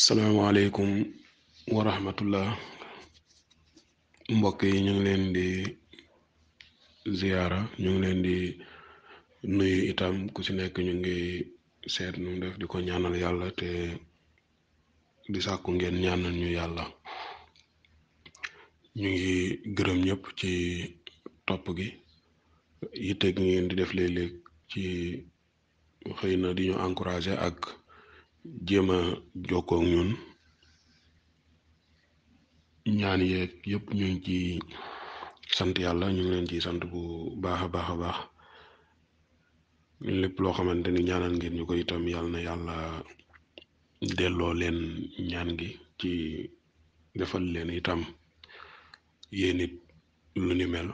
salaamaaleykum wa rahmatullah mbokk yi ñu ngi leen di ziyaara ñu ngi leen di nuyu itam ku ci nekk ñu ngi seet nu def di ko ñaanal yàlla te di sàkku ngeen ñaanal ñu yàlla. ñu ngi gërëm ñëpp ci topp gi yitte gi ngeen di def léeg-léeg ci xëy na di ñu encouragé ak jéem a jokkoo ak ñun ñaan yeeg yëpp ñu ngi ci sant yàlla ñu ngi leen ci sant bu baax a baax a baax lépp loo xamante ni ñaanal ngeen ñu ko itam yàlla na yàlla delloo leen ñaan gi ci defal leen itam yéen it lu ni mel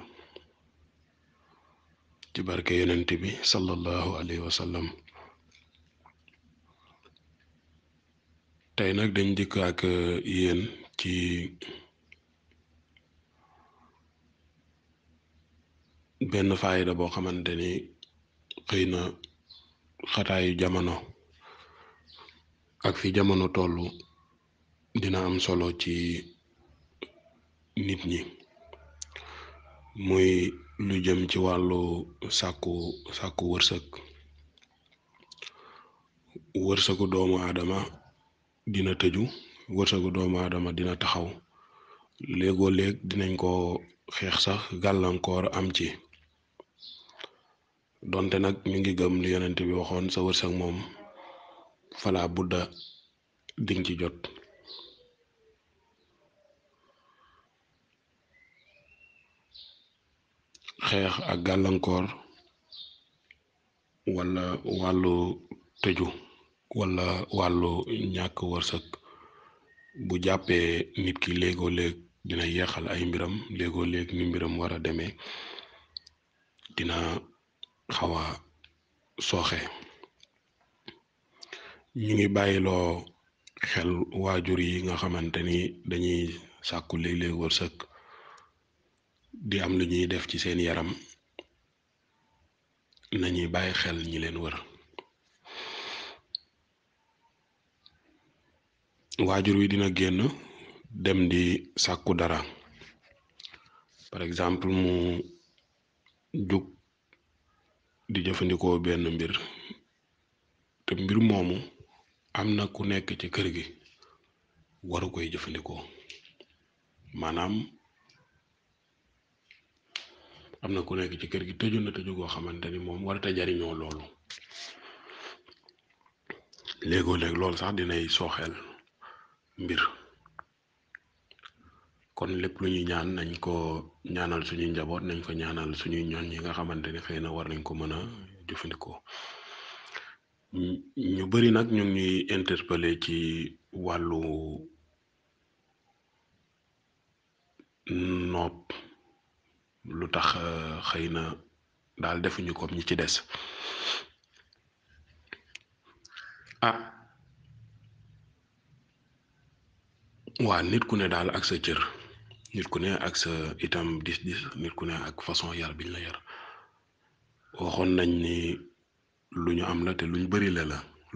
ci barke yonent bi sallallahu alayhi wa sallam. tey nag dañ dikk ak yéen ci benn faayda boo xamante ni xëy na xataayu jamono ak fi jamono tollu dina am solo ci nit ñi, muy lu jëm ci wàllu sàkku wërsëgu doomu aadama dina tëju, wërsëgu doomu aadama dina taxaw léegoo léeg dinañ ko xeex sax gàllankoor am ci, donte nag ñu ngi gëm lu yonent bi waxoon sa wërsëg moom fala budda ding ci jot. xeex ak gàllankoor wala wàllu tëju wala wàllu ñàkk wërsëg bu jàppee nit ki léegoo léeg dina yeexal ay mbiram, léegoo léeg ni mbiram war a demee dina xaw a sooxe. ñu ngi bàyyiloo xel waajur yi nga xamante ni dañuy sàkku léeg-léeg wërsëg di am lu ñuy def ci seen yaram, nañuy bàyyi xel ñi leen wër. waajur wi dina génn dem di sàkku dara, par exemple mu jug di jëfandikoo benn mbir te mbir moomu am na ku nekk ci kër gi waru koy jëfandikoo, maanaam am na ku nekk ci kër gi tëju na tëju goo xamante ni moom warata jariñoo loolu. léegoo léeg loolu sax dinay sooxeel mbir, kon lépp lu ñuy ñaan nañ ko ñaanal suñuy njaboot, nañ ko ñaanal suñuy ñoñ yi nga xamante ni xëy na war nañ ko mën a jëfandikoo. ñu bari nag ñu ngi ñuy interpellé ci wàllu nopp, lu tax xëy na daal defuñu ko ñi ci des. waa nit ku ne daal ak sa cër, nit ku ne ak sa itam dis nit ku ne ak façon yar biñ la yar. waxoon nañ ni lu ñu am la te luñ bari la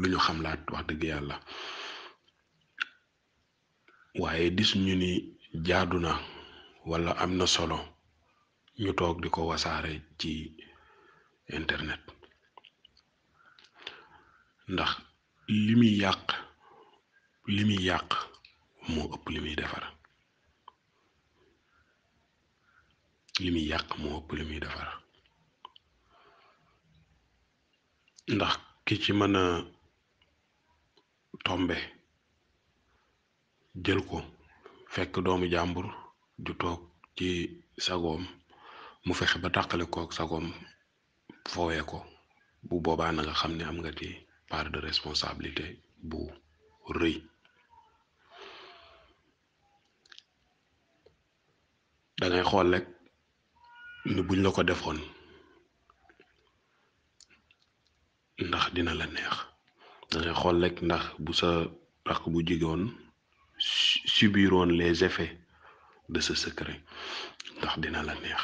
lu ñu xam laat wax dëgg yàlla, waaye dis ñu ni jaadu na walla am na solo ñu toog di ko wasaare ci internet, ndax li muy yàq moo ëpp li muy defar. ndax ki ci mën a tombe jël ko fekk doomu jàmbur ju toog ci sagoom mu fexe ba tàqale kook sagoom foowee ko, bu boobaa na nga xam ne am nga ci part de responsabilité bu rëy. dangay xool rek ni buñ la ko defoon ndax dina la neex, dangay xool rek ndax bu sa rakk bu jigéen subiroon les effets de ce secret ndax dina la neex.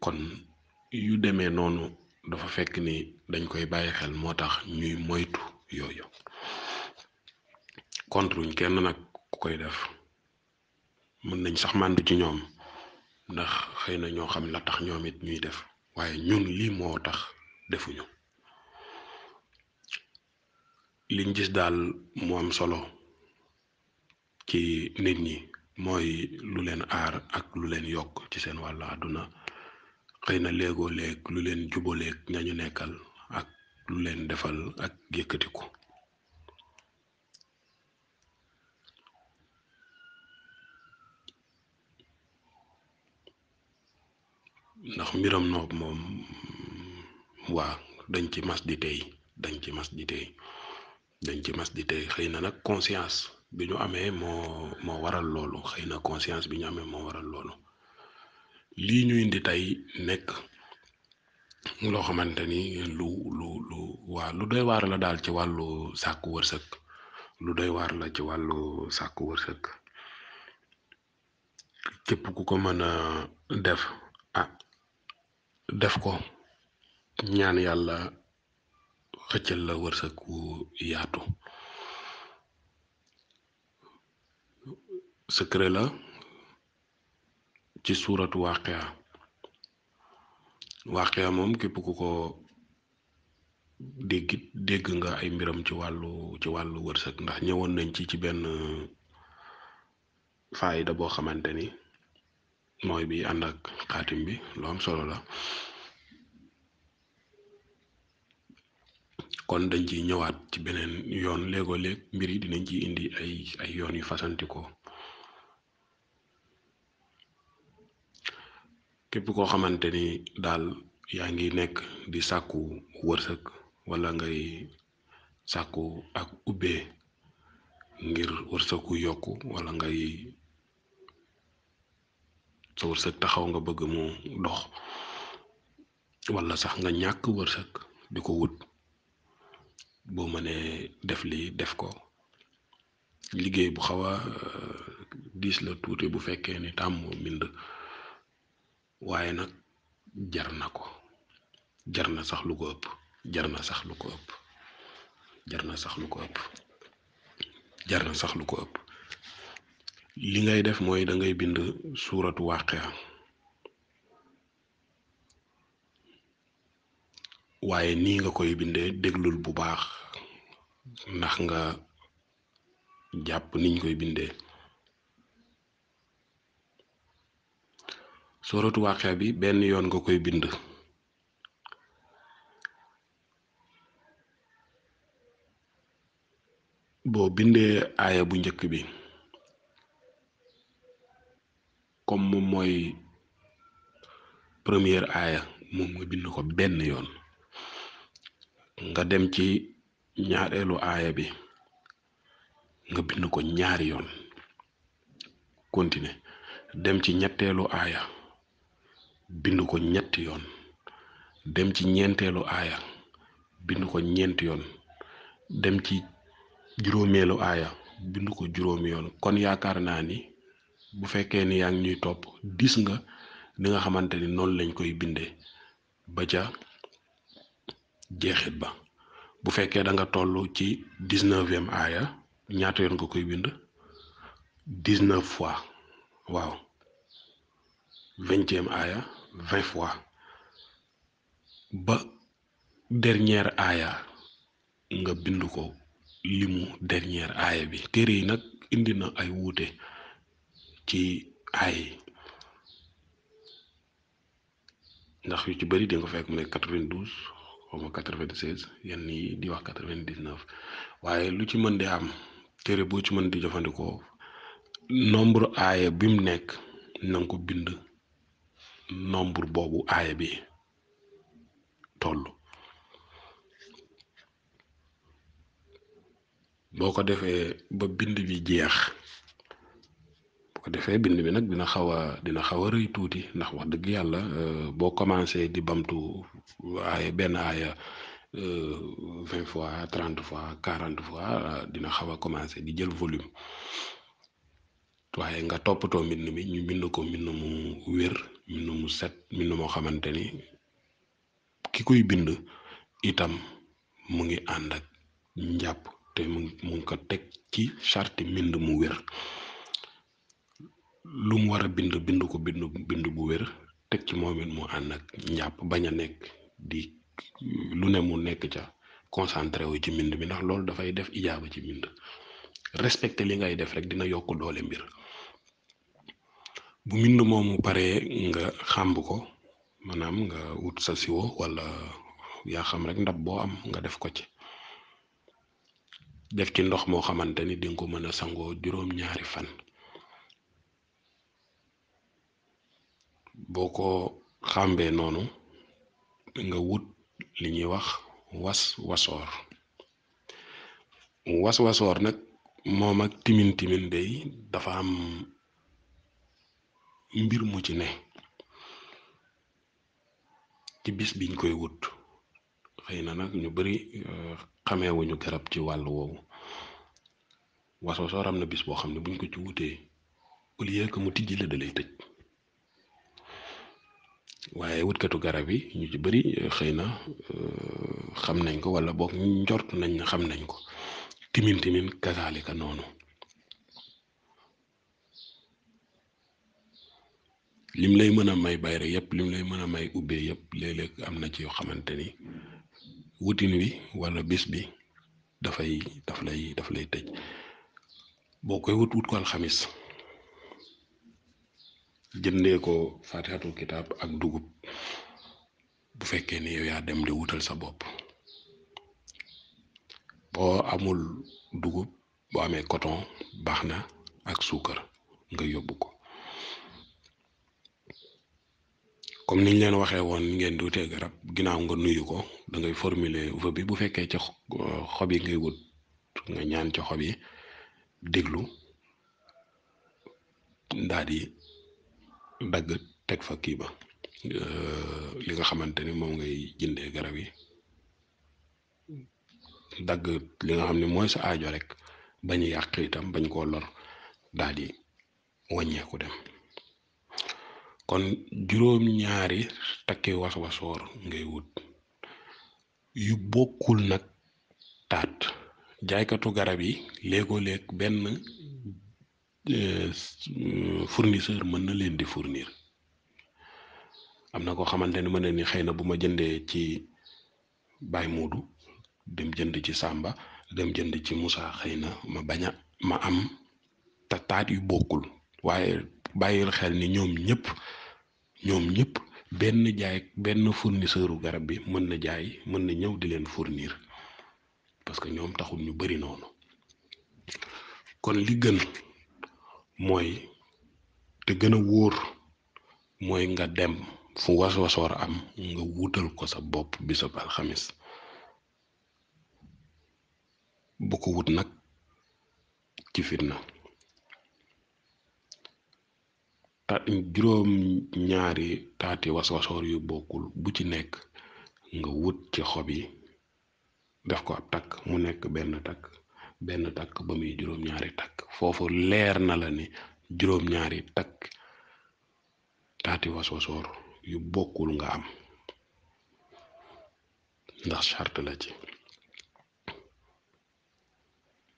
kon yu demee noonu dafa fekk ni dañ koy bàyyi xel moo tax ñuy moytu yooyu kontruñ kenn nag ku koy def mën nañ sax màndu ci ñoom ndax xëy na ñoo xam la tax ñoom it ñuy def waaye ñun lii moo tax defuñu liñ gis daal mu am solo ci nit ñi mooy lu leen aar ak lu leen yokk ci seen wàllu àdduna xëy na léegoo léeg lu leen jubaleeg ñañu nekkal ak lu leen defal ak yëkkatiku ndax mbiram noob moom waa dañ ci mas di tey dañ ci mas di tey xëy na nag conscience bi ñu amee moo waral loolu xëy na conscience bi ñu amee moo waral loolu lii ñu indi tey nekk loo xamante ni lu doy waar la daal ci wàllu sàkku wërsëg lu doy waar la ci wàllu sàkku wërsëg képp ku ko mën a def def ko ñaan yàlla xëccal la wërsëg wu yaatu secret la ci suuratu waaqia moom képp ku ko dégg nga ay mbiram ci wàllu wërsëg ndax ñëwoon nañ ci benn faayida boo xamante ni mooy bi ànd ak xaatim bi lu am solo la kon dañ ciy ñëwaat ci beneen yoon léegoo léeg mbir yi dinañ ci indi ay yoon yu fasantikoo képp koo xamante ni daal yaa ngi nekk di sàkku wërsëg wala ngay sàkku ak ubbee ngir wërsëgu yokku wala ngay sa wërsëg taxaw nga bëgg mu dox wala sax nga ñàkk wërsëg di ko wut boo mënee def lii def ko liggéey bu xaw a diis la tuuti bu fekkee ni tàmmoo mbind waaye nag jar na ko jar na sax lu ko ëpp jar na sax lu ko ëpp jar na sax lu ko ëpp jar na sax lu ko ëpp li ngay def mooy da ngay bind suuratu waaqia waaye nii nga koy bindee déglul bu baax ndax nga jàpp niñ koy bindee suuratu waaqia bi benn yoon nga koy bind boo bindee aaya bu njëkk bi comme moom mooy première aaya moom nga bind ko benn yoon nga dem ci ñaareelu aaya bi nga bind ko ñaari yoon continuer dem ci ñetteelu aaya bind ko ñetti yoon dem ci ñeenteelu aaya bind ko ñeenti yoon dem ci juróomeelu aaya bind ko juróomi yoon kon yaakaar naa ni bu fekkee ni yaa ngi ñuy topp gis nga ni nga xamante ni noonu lañ koy bindee ba ca jeexit ba bu fekkee da nga toll ci 19e aaya ñaata yoon nga koy bind 19 fois waaw 20e aaya 20 fois ba dernière aaya nga bind ko limu dernière aaya bi téere yi nag indi na ay wuute ci aay ndax yu ci bëri di nga fekk mu ne 92 xaw ma 96 yenn yi di wax 99 waaye lu ci mën di am téere boo ci mën di jëfandikoo nombre aaya bi mu nekk na nga ko bind nombre boobu aaya bi toll boo ko defee ba bind bi jeex bu ko defee bind bi nag dina xaw a rëy tuuti ndax wax dëgg yàlla boo commencé di bamtu aaya benn aaya 20 fois 30 fois 40 fois dina xaw a commencé di jël volume waaye nga toppatoo mbind mi ñu bind ko mbind mu wér mbind mu set mbind moo xamante ni ki koy bind itam mu ngi ànd ak njàpp te mu ngi ko teg ci charte mbind mu wér lu mu war a bind ko bind bu wér teg ci moom it mu ànd ak njàpp bañ a nekk di lu ne mu nekk ca concentré wu ci mbind mi ndax loolu dafay def ijaaba ci mbind respecté li ngay def rek dina yokk doole mbir bu mbind moomu paree nga xàmb ko maanaam nga wut sa siwo wala yaa xam rek ndab boo am nga def ko ci def ci ndox moo xamante ni dinga ko mën a sangoo juróom-ñaari fan boo ko xàmbee noonu nga wut li ñuy wax was-wasoor nag moom ak timin day dafa am mbir mu ci ne ci bis biñ koy wut xëy na nag ñu bari xameewuñu garab ci wàllu woowu was-wasoor am na bis boo xam ne buñ ko ci wutee au lieu que mu tijji la da lay tëj waaye wutkatu garab yi ñu ci bari xëy na xam nañ ko wala boog njort nañ na xam nañ ko timin kasaalika noonu lim lay mën a may bayre yépp lim lay mën a may ubbee yépp léeg-léeg am na ci yoo xamante ni wutin wi wala bis bi daf lay tëj boo koy wut ko alxamis jëndee ko faatixatul kitaab ak dugub bu fekkee ni yow yaa dem di wutal sa bopp boo amul dugub boo amee coton baax na ak suukar nga yóbbu ko comme niñ leen waxee woon ngeen di wutee garab ginnaaw nga nuyu ko da ngay formuler vœu bi bu fekkee ca xob yi ngay wut nga ñaan ca xob yi déglu daal di dagg teg fa kii ba li nga xamante ni moom ngay jëndee garab yi dagg li nga xam ne mooy sa aajo rek bañ yàq itam bañ koo lor daal di wàññeeku dem kon juróom-ñaari takki was-wasoor ngay wut yu bokkul nag taat jaaykatu garab yi léegoo-léeg benn fournisseur mën na leen di fournir am na koo xamante ni mën na ni xëy na bu ma jëndee ci Baye Moodu dem jënd ci Samba dem jënd ci Moussa xëy na ma am taat yu bokkul waaye bàyyil xel ni ñoom ñëpp benn fournisseuru garab bi mën na ñëw di leen fournir parce que ñoom taxul ñu bari noonu kon li gën mooy te gën a wóor mooy nga dem fu was-wasoor am nga wutal ko sa bopp bisab alxamis bu ko wut nag ci fitna juróom-ñaari taati was-wasoor yu bokkul bu ci nekk nga wut ci xob yi def ko ab takk mu nekk benn takk ba muy juróom-ñaari takk foofu leer na la ni juróom-ñaari takk taati was-wasoor yu bokkul nga am ndax charte la ci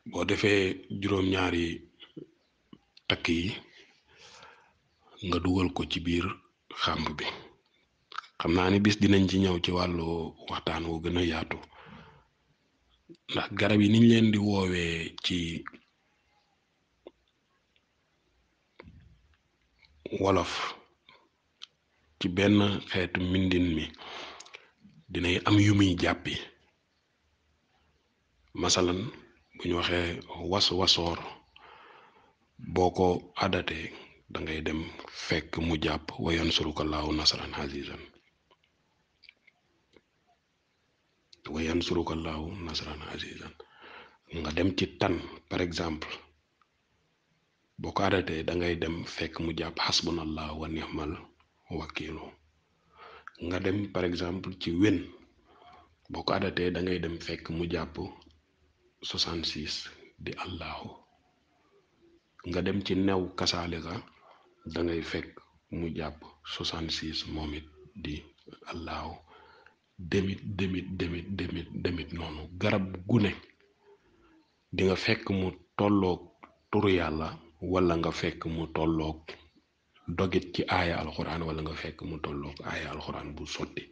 boo defee juróom-ñaari takk yi nga dugal ko ci biir xàmb bi xam naa ni bis dinañ ci ñëw ci wàllu waxtaan wu gën a yaatu ndax garab yi niñ leen di woowee ci wolof ci benn xeetu mbindin mi dinay am yu muy jàppi masalan bu ñu waxee was-wasoor boo ko adatee da ngay dem fekk mu jàpp wa yansuruka llaahu nasran azizan nga dem ci tan par exemple boo ko adatee da ngay dem fekk mu jàpp xasbunallahu wa nixmal wakiilu nga dem par exemple ci wen boo ko adatee da ngay dem fekk mu jàpp 66 di allahu nga dem ci new kasaalika da ngay fekk mu jàpp 66 moom it di allahu demit noonu garab gu ne di nga fekk mu tolloog turu yàlla wala nga fekk mu tolloog dogit ci aaya alxuraan wala nga fekk mu tolloog aaya alxuraan bu sotti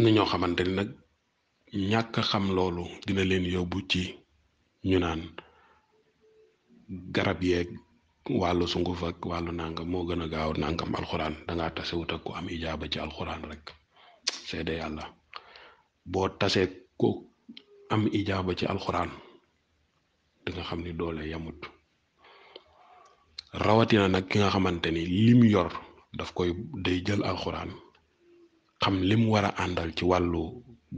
ni ñoo xamante ni nag ñàkk xam loolu dina leen yóbbu ci ñu naan garab yeeg wàllu sunguf ak wàllu nangam moo gën a gaaw nangam alxuraan dangaa tasewut ak ku am ijaaba ci alxuraan rek seede yàlla boo tasee ko am ijaaba ci alxuraan da nga xam ni doole yamut rawatina nag ki nga xamante ni lim yor daf koy day jël alxuraan xam lim war a àndal ci wàllu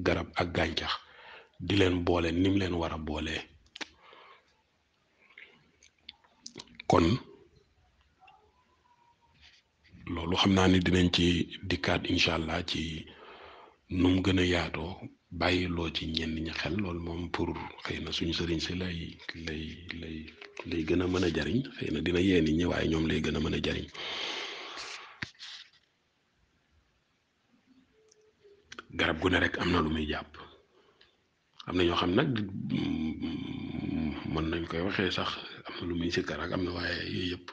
garab ak gàncax di leen boole nim leen war a boolee kon loolu xam naa ni dinañ ci dikkaat incha allah ci nu mu gën a yaatoo bàyyiloo ci ñenn ñi xel loolu moom pour xëy na suñu sëriñ si lay gën a mën a jariñ xëy na dina yee nit ñi waaye ñoom lay gën a mën a jariñ garab gu ne rek am na lu muy jàpp am na ñoo xam nag mën nañ koy waxee sax am na lu muy sikkar ak am na waaye yooyu yëpp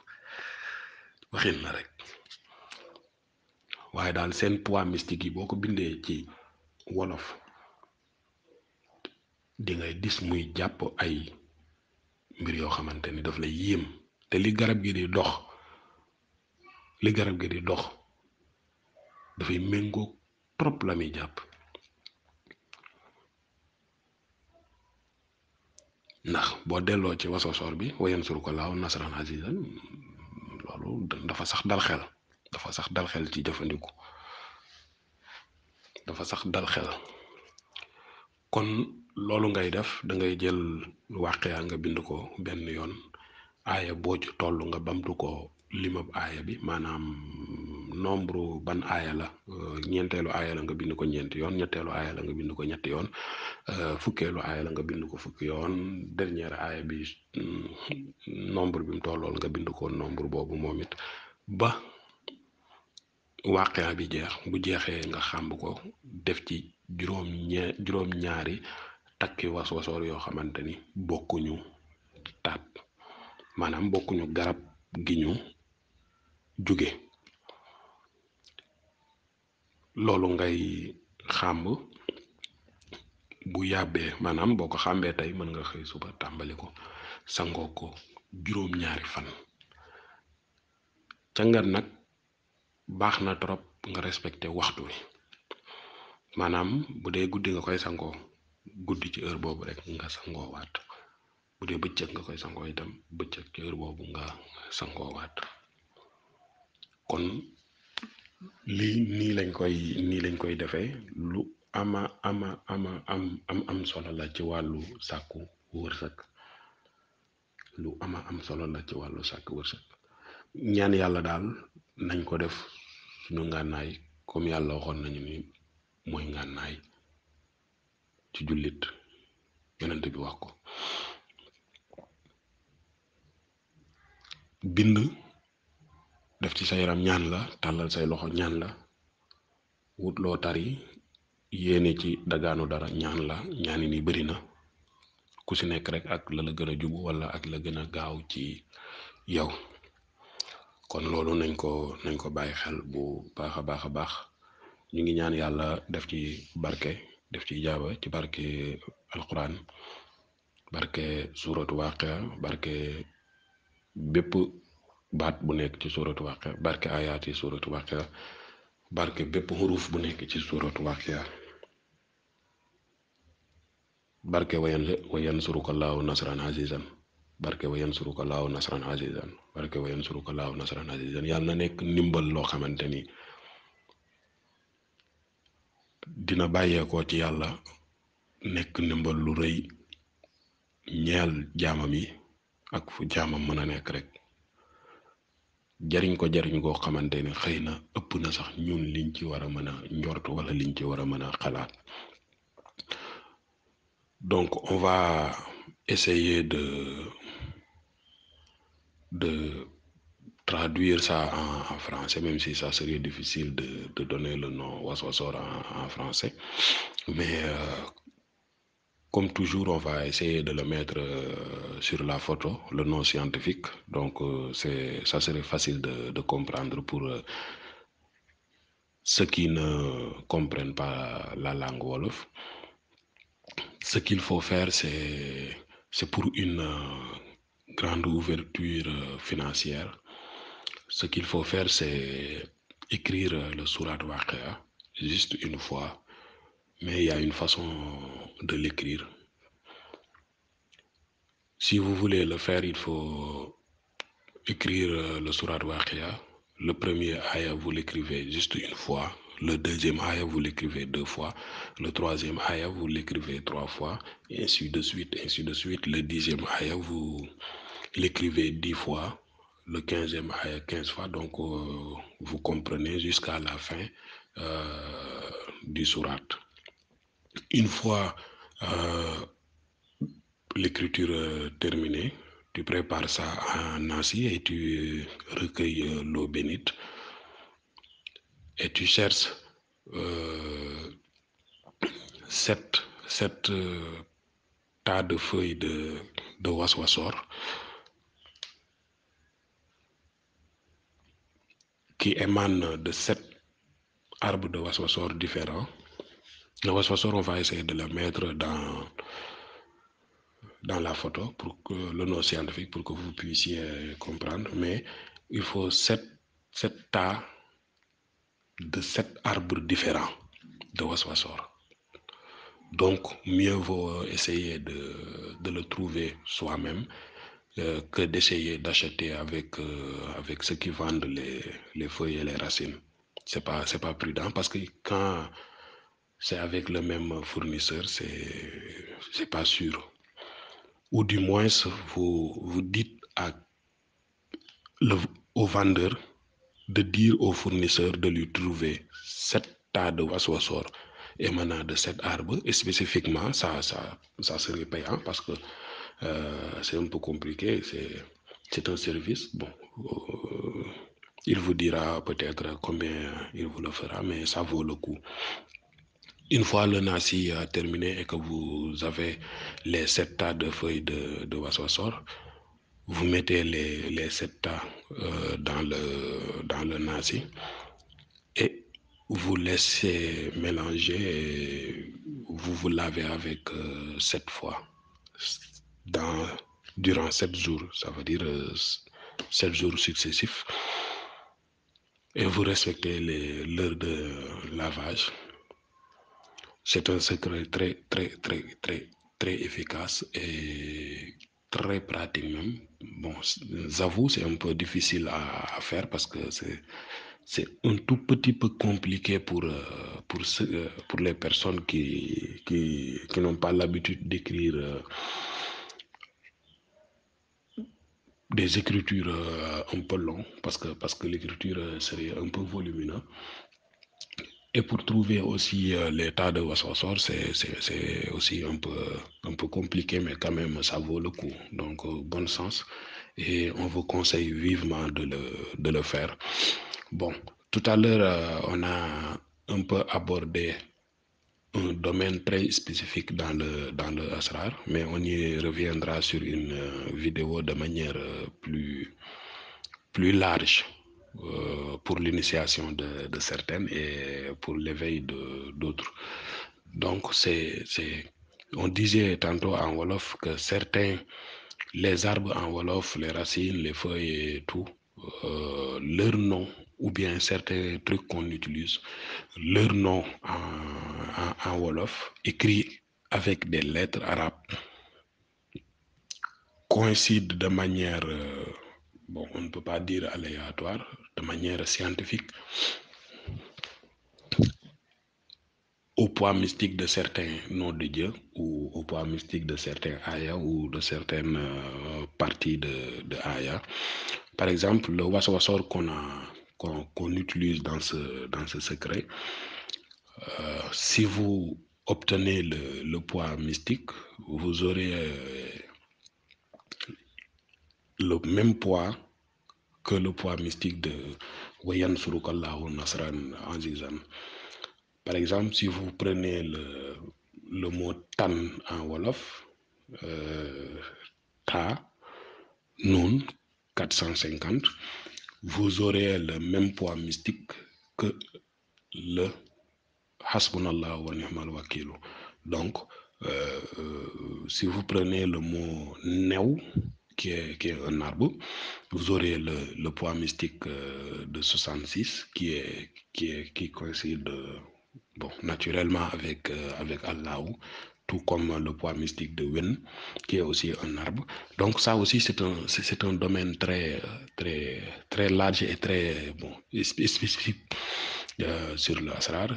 waxin la rek waaye daal seen poids mystique yi boo ko bindee ci wolof di ngay gis muy jàpp ay mbir yoo xamante ni daf lay yéem te li garab gi di dox dafay méngoo trop la muy jàpp ndax boo delloo ci wasosoor bi wayan sur ko laaw nasran azizan loolu dafa sax dal xel ci jëfandiku dafa sax dal xel kon loolu ngay def da ngay jël wàqiya nga bind ko benn yoon aaya boo ci toll nga bamtu ko limab aaya bi maanaam nombre ban aaya la ñeenteelu aaya la nga bind ko ñeenti yoon ñetteelu aaya la nga bind ko ñetti yoon fukkeelu aaya la nga bind ko fukki yoon dernière aaya bi nombre bi mu tollool nga bind ko nombre boobu moom it ba wàqiya bi jeex bu jeexee nga xàmb ko def ci juróom-ñaari takki was-wasoor yoo xamante ni bokkuñu taat maanaam bokkuñu garab gi ñu jóge loolu ngay xàmb bu yàbbee maanaam boo ko xàmbee tey mën nga xëy suba tàmbali ko sangoo ko juróom-ñaari fan ca ngat nag baax na trop nga respecté waxtu wi maanaam bu dee guddi nga koy sangoo guddi ci heure boobu rek nga sangoo waat bu dee bëccëg nga koy sangoo itam bëccëg ci heure boobu nga sangoo waat kon lii nii lañ koy defee lu am solo la ci wàllu sàkku wërsëg ñaan yàlla daal nañ ko def suñu ngànnaay comme yàlla waxoon nañu ni mooy ngànnaay ci jullit yonent bi wax ko bind def ci sa yaram ñaan la tàllal say loxo ñaan la wut loo tari yéene ci dagaanu dara ñaan la ñaani ni bëri na ku si nekk rek ak la gën a jubu wala ak la gën a gaaw ci yow kon loolu nañ ko bàyyi xel bu baax a baax ñu ngi ñaan yàlla def ci barke def ci ijaaba ci barke alquran barke suuratu waaqia barke bépp baat bu nekk ci suuratu waaqia barke ayaat yi suuratu waaqia barke bépp xuruf bu nekk ci suuratu waaqia barke wayan suruka laahu nasran azizan barke wayan suruka laahu nasran azizan barke wayan suruka laahu nasran azizan yàlla na nekk ndimbal loo xamante ni dina bàyyeekoo ci yàlla nekk ndimbal lu rëy ñeel jaamam yi ak fu jaamam mën a nekk rek jariñ goo xamante ni xëy na ëpp na sax ñun liñ ci war a mën a njort wala liñ ci war a mën a xalaat donc on va essayer de traduire ça en français, même si ça serait difficile de donner le nom Waswasor en français. Mais comme toujours, on va essayer de le mettre sur la photo, le nom scientifique. Donc, ça serait facile de comprendre pour ceux qui ne comprennent pas la langue Wolof. Ce qu'il faut faire, c'est pour une grande ouverture financière. Ce qu'il faut faire, c'est écrire le Surat Waqia juste une fois, mais il y a une façon de l'écrire. Si vous voulez le faire, il faut écrire le Surat Waqia. Le premier ayah, vous l'écrivez juste une fois. Le deuxième ayah, vous l'écrivez 2 fois. Le troisième ayah, vous l'écrivez 3 fois. Et ainsi de suite, ainsi de suite. Le 10e ayah, vous l'écrivez 10 fois. Le 15e ayah, 15 fois. Donc, vous comprenez jusqu'à la fin du surat. Une fois l'écriture terminée, tu prépares ça en nasi et tu recueilles l'eau bénite et tu cherches sept tas de feuilles de waswasor qui émanent de 7 arbres de waswasor différents. Le waswasor, on va essayer de le mettre dans la photo pour que le nom scientifique, pour que vous puissiez comprendre. Mais il faut 7 tas de 7 arbres différents de waswasor. Donc, mieux vaut essayer de le trouver soi-même que d'essayer d'acheter avec ceux qui vendent les feuilles et les racines. C'est pas prudent parce que quand c'est avec le même fournisseur, c'est pas sûr. Ou du moins, vous dites au vendeur de dire au fournisseur de lui trouver 7 tas de waswasor émanant de cet arbre et spécifiquement ça serait payant parce que c'est un peu compliqué, c'est un service. Bon, il vous dira peut-être combien il vous le fera, mais ça vaut le coup. Une fois le nasi terminé et que vous avez les 7 tas de feuilles de waswasor, vous mettez les 7 tas dans le nasi et vous laissez mélanger et vous lavez avec 7 fois durant 7 jours, ça veut dire 7 jours successifs. Et vous respectez l'heure de lavage. C'est un secret très efficace et très pratique même. Bon, j'avoue, c'est un peu difficile à faire parce que c'est un tout petit peu compliqué pour les personnes qui n'ont pas l'habitude d'écrire des écritures un peu longues parce que l'écriture serait un peu volumineuse. Et pour trouver aussi l'état de Waswasor, c'est aussi un peu compliqué, mais quand même, ça vaut le coup. Donc, bon sens. Et on vous conseille vivement de le faire. Bon, tout à l'heure, on a un peu abordé un domaine très spécifique dans le Asrar, mais on y reviendra sur une vidéo de manière plus large pour l'initiation de certaines et pour l'éveil d'autres. Donc, on disait tantôt en Wolof que les arbres en Wolof, les racines, les feuilles et tout, leur nom ou bien certains trucs qu'on utilise, leur nom en Wolof, écrit avec des lettres arabes, coïncident de manière, bon, on ne peut pas dire aléatoire, de manière scientifique, au poids mystique de certains noms de Dieu ou au poids mystique de certains ayats ou de certaines parties de ayats. Par exemple, le waswasor qu'on utilise dans ce secret, si vous obtenez le poids mystique, vous aurez le même poids que le poids mystique de Wayan Surukallahu Nasran Azizan. Par exemple, si vous prenez le mot tan en Wolof, ta, nun, 450, vous aurez le même poids mystique que le Hasbunallah wa ni'mal wakil. Donc, si vous prenez le mot new, qui est un arbre, vous aurez le poids mystique de 66 qui coïncide bon, naturellement avec Allah, tout comme le poids mystique de Wen, qui est aussi un arbre. Donc ça aussi, c'est un domaine très large et très bon, spécifique sur l'Asrar.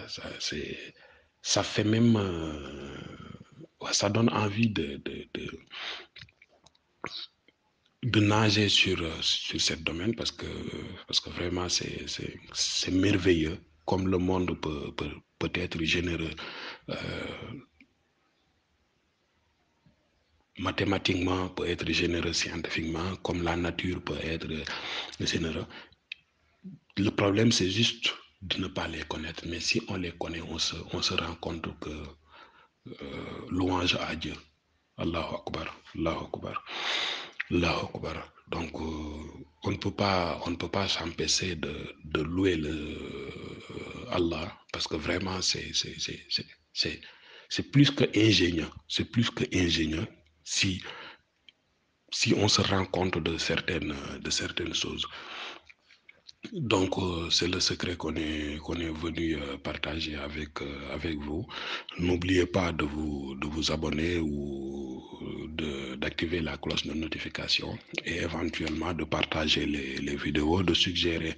Ça fait même... ça donne envie de nager sur ce domaine parce que vraiment c'est merveilleux comme le monde peut être généreux mathématiquement, peut être généreux scientifiquement, comme la nature peut être généreux. Le problème, c'est juste de ne pas les connaître. Mais si on les connaît, on se rend compte que louange à Dieu. Allahu Akbar, Allahu Akbar, Allahu Akbar. Donc, on ne peut pas s'empêcher de louer Allah parce que vraiment, c'est plus que ingénieux. C'est plus que ingénieux si on se rend compte de certaines choses. Donc, c'est le secret qu'on est venu partager avec vous. N'oubliez pas de vous abonner ou d'activer la cloche de notification et éventuellement de partager les vidéos, de suggérer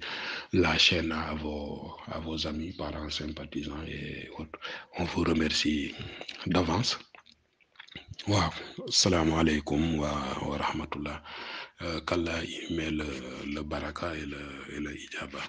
la chaîne à vos amis, parents, sympathisants et autres. On vous remercie d'avance. Waaw salaamaaleykum wa rahmatullah qu'Allah y met le baraka et le ijaba.